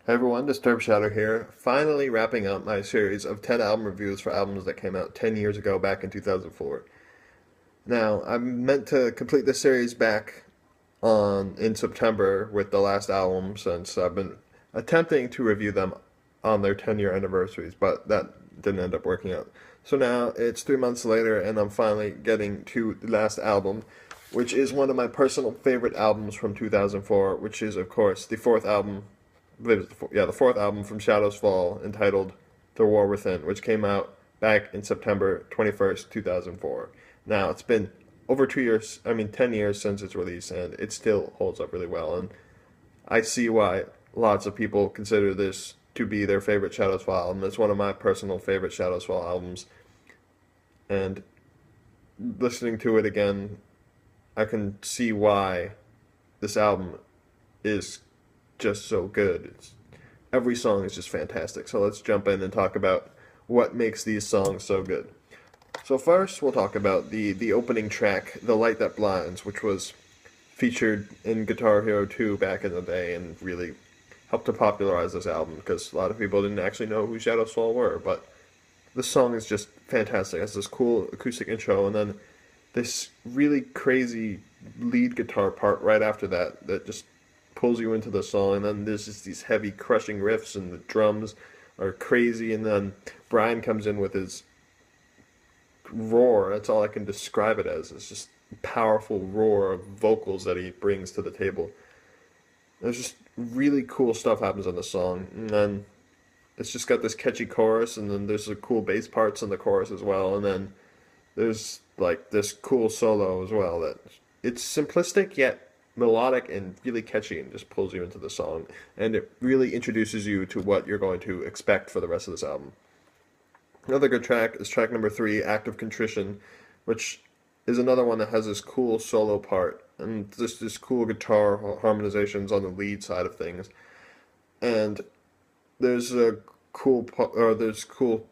Hey everyone, DisturbedShadow here, finally wrapping up my series of 10 album reviews for albums that came out 10 years ago back in 2004. Now, I'm meant to complete this series back in September with the last album since I've been attempting to review them on their 10-year anniversaries, but that didn't end up working out. So now it's 3 months later and I'm finally getting to the last album, which is one of my personal favorite albums from 2004, which is, of course, the fourth album the fourth album from Shadows Fall entitled The War Within, which came out back in September 21st, 2004. Now, it's been over 2 years, 10 years since its release, and it still holds up really well. And I see why lots of people consider this to be their favorite Shadows Fall album. It's one of my personal favorite Shadows Fall albums. And listening to it again, I can see why this album is just so good. Every song is just fantastic. So let's jump in and talk about what makes these songs so good. So first, we'll talk about the opening track, "The Light That Blinds," which was featured in Guitar Hero 2 back in the day and really helped to popularize this album because a lot of people didn't actually know who Shadows Fall were. But the song is just fantastic. It has this cool acoustic intro and then this really crazy lead guitar part right after that just pulls you into the song, and then there's just these heavy crushing riffs and the drums are crazy, and then Brian comes in with his roar. That's all I can describe it as. It's just powerful roar of vocals that he brings to the table. There's just really cool stuff happens on the song, and then it's just got this catchy chorus, and then there's the cool bass parts in the chorus as well, and then there's like this cool solo as well that it's simplistic yet melodic and really catchy and just pulls you into the song. And it really introduces you to what you're going to expect for the rest of this album. Another good track is track number 3, "Act of Contrition," which is another one that has this cool solo part and this cool guitar harmonizations on the lead side of things. And there's a cool or there's cool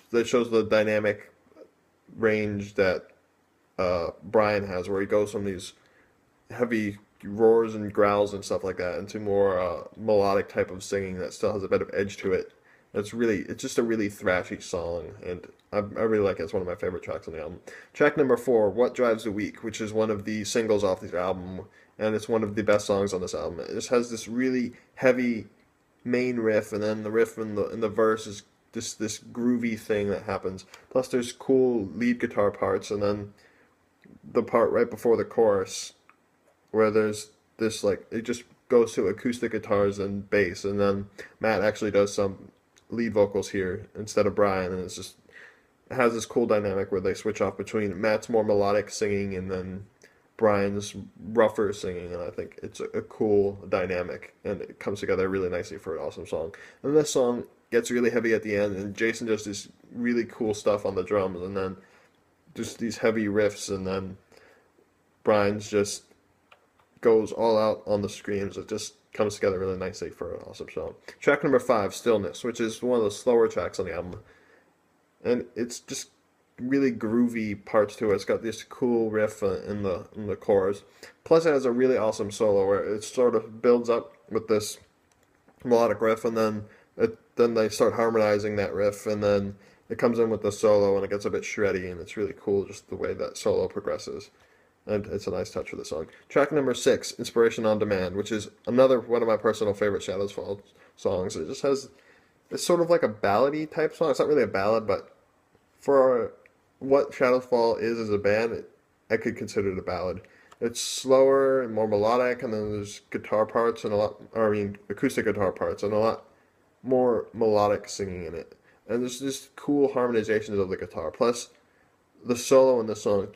that shows the dynamic range that Brian has, where he goes from these heavy roars and growls and stuff like that into more melodic type of singing that still has a bit of edge to it. It's just a really thrashy song, and I really like it. It's one of my favorite tracks on the album. Track number 4, "What Drives the Weak," which is one of the singles off this album, and it's one of the best songs on this album. It just has this really heavy main riff, and then the riff in the verse is this groovy thing that happens. Plus, there's cool lead guitar parts, and then the part right before the chorus where there's this like it just goes to acoustic guitars and bass, and then Matt actually does some lead vocals here instead of Brian, and it has this cool dynamic where they switch off between Matt's more melodic singing and then Brian's rougher singing, and I think it's a cool dynamic, and it comes together really nicely for an awesome song. And this song gets really heavy at the end, and Jason does this really cool stuff on the drums, and then just these heavy riffs, and then Brian's just goes all out on the screams. It just comes together really nicely for an awesome song. Track number 5, "Stillness," which is one of the slower tracks on the album, and it's just really groovy parts to it. It's got this cool riff in the chorus. Plus, it has a really awesome solo where it sort of builds up with this melodic riff, and then they start harmonizing that riff, and then it comes in with the solo, and it gets a bit shreddy, and it's really cool just the way that solo progresses. And it's a nice touch for the song. Track number 6, "Inspiration on Demand," which is another one of my personal favorite Shadows Fall songs. It just has, it's sort of like a ballady type song. It's not really a ballad, but for what Shadows Fall is as a band, I could consider it a ballad. It's slower and more melodic, and then there's guitar parts and acoustic guitar parts and a lot more melodic singing in it. And there's just cool harmonizations of the guitar. Plus, the solo in the song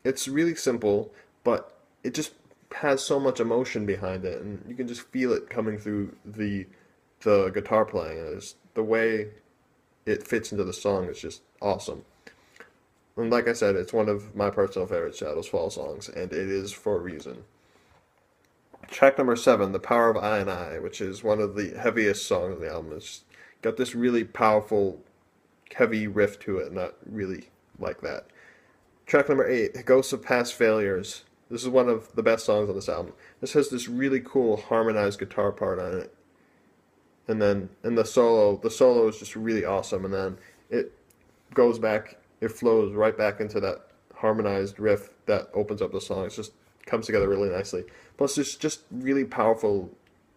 it's really simple, but it just has so much emotion behind it, and you can just feel it coming through the guitar playing. And the way it fits into the song is just awesome. And like I said, it's one of my personal favorite Shadows Fall songs, and it is for a reason. Track number 7, "The Power of I and I," which is one of the heaviest songs on the album. It's got this really powerful, heavy riff to it, and I really like that. Track number 8, "Ghosts of Past Failures." This is one of the best songs on this album. This has this really cool harmonized guitar part on it. and then in the solo is just really awesome, and then it goes back, it flows right back into that harmonized riff that opens up the song. It just comes together really nicely. Plus, there's just really powerful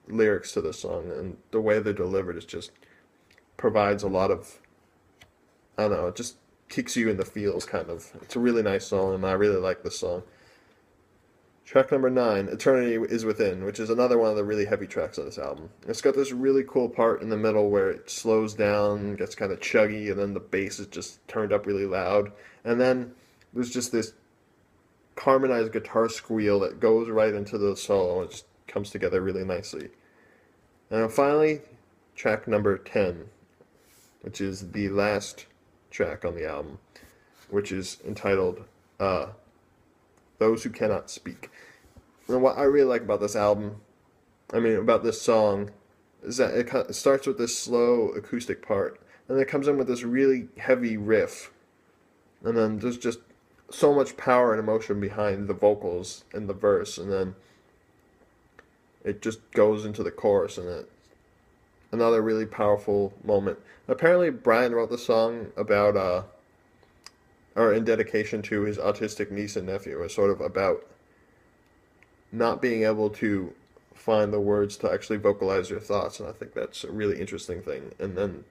lyrics to this song, and the way they're delivered is just provides a lot of, I don't know, it just kicks you in the feels, kind of. It's a really nice song, and I really like this song. Track number 9, Eternity is Within, which is another one of the really heavy tracks on this album. It's got this really cool part in the middle where it slows down, gets kind of chuggy, and then the bass is just turned up really loud. And then there's just this harmonized guitar squeal that goes right into the solo, and it just comes together really nicely. And then finally, track number 10, which is the last track on the album, which is entitled Those Who Cannot Speak. And what I really like about this album, about this song, is that it starts with this slow acoustic part, and then it comes in with this really heavy riff, and then there's just so much power and emotion behind the vocals and the verse, and then it just goes into the chorus, and it's another really powerful moment. Apparently, Brian wrote the song about, or in dedication to his autistic niece and nephew. It's sort of about not being able to find the words to actually vocalize your thoughts, and I think that's a really interesting thing. And then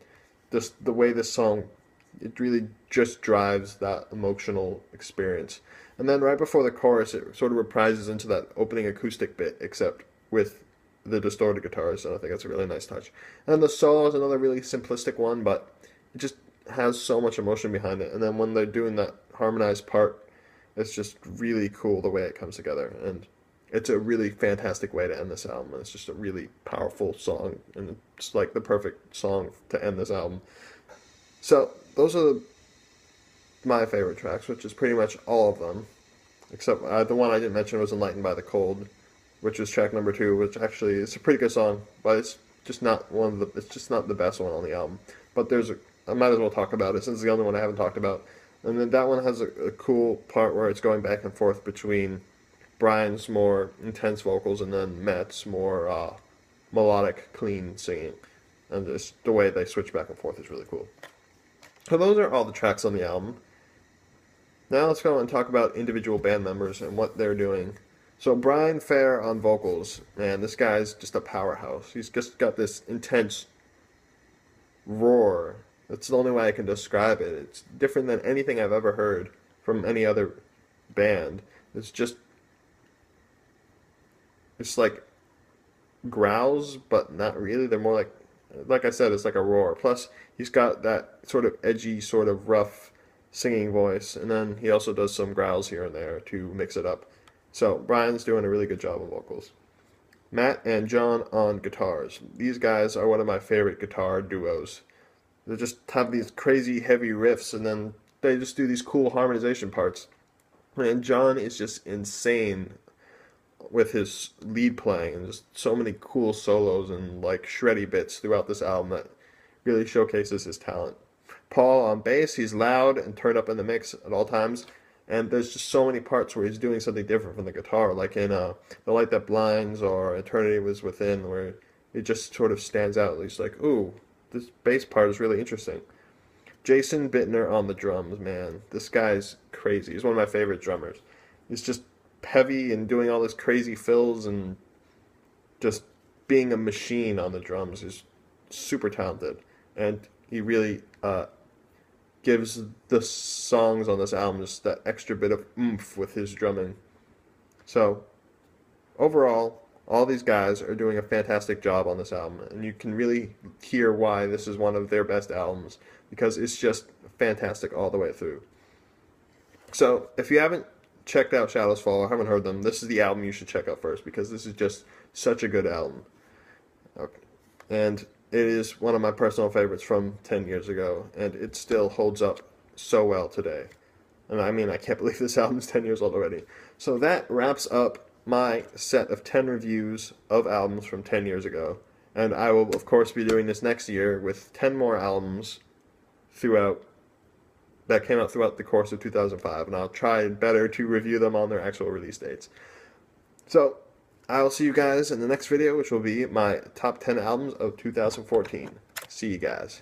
just the way this song, it really just drives that emotional experience. And then right before the chorus, it sort of reprises into that opening acoustic bit, except with the distorted guitars, and I think that's a really nice touch. And the solo is another really simplistic one, but it just has so much emotion behind it. And then when they're doing that harmonized part, it's just really cool the way it comes together. And it's a really fantastic way to end this album. It's just a really powerful song, and it's like the perfect song to end this album. So those are my favorite tracks, which is pretty much all of them, except the one I didn't mention was Enlightened by the Cold, which is track number 2, which actually is a pretty good song, but it's just not it's just not the best one on the album. But I might as well talk about it since it's the only one I haven't talked about. And then that one has a cool part where it's going back and forth between Brian's more intense vocals and then Matt's more melodic, clean singing. And just the way they switch back and forth is really cool. So those are all the tracks on the album. Now let's go and talk about individual band members and what they're doing. So Brian Fair on vocals, man, this guy's just a powerhouse. He's just got this intense roar. That's the only way I can describe it. It's different than anything I've ever heard from any other band. It's like growls, but not really. They're more like I said, it's like a roar. Plus, he's got that sort of edgy, sort of rough singing voice, and then he also does some growls here and there to mix it up. So Brian's doing a really good job on vocals. Matt and John on guitars. These guys are one of my favorite guitar duos. They just have these crazy heavy riffs, and then they just do these cool harmonization parts. And John is just insane with his lead playing, and just so many cool solos and like shreddy bits throughout this album that really showcases his talent. Paul on bass, he's loud and turned up in the mix at all times, and there's just so many parts where he's doing something different from the guitar, like in The Light That Blinds or Eternity Was Within, where it just sort of stands out. He's like, ooh, this bass part is really interesting. Jason Bittner on the drums, man. This guy's crazy. He's one of my favorite drummers. He's just heavy and doing all this crazy fills and just being a machine on the drums. He's super talented. And he really gives the songs on this album just that extra bit of oomph with his drumming. So, overall, all these guys are doing a fantastic job on this album, and you can really hear why this is one of their best albums, because it's just fantastic all the way through. So, if you haven't checked out Shadows Fall or haven't heard them, this is the album you should check out first, because this is just such a good album. Okay. And it is one of my personal favorites from 10 years ago, and it still holds up so well today. And I can't believe this album is 10 years old already. So that wraps up my set of 10 reviews of albums from 10 years ago. And I will, of course, be doing this next year with 10 more albums that came out throughout the course of 2005. And I'll try better to review them on their actual release dates. So, I'll see you guys in the next video, which will be my top 10 albums of 2014. See you guys.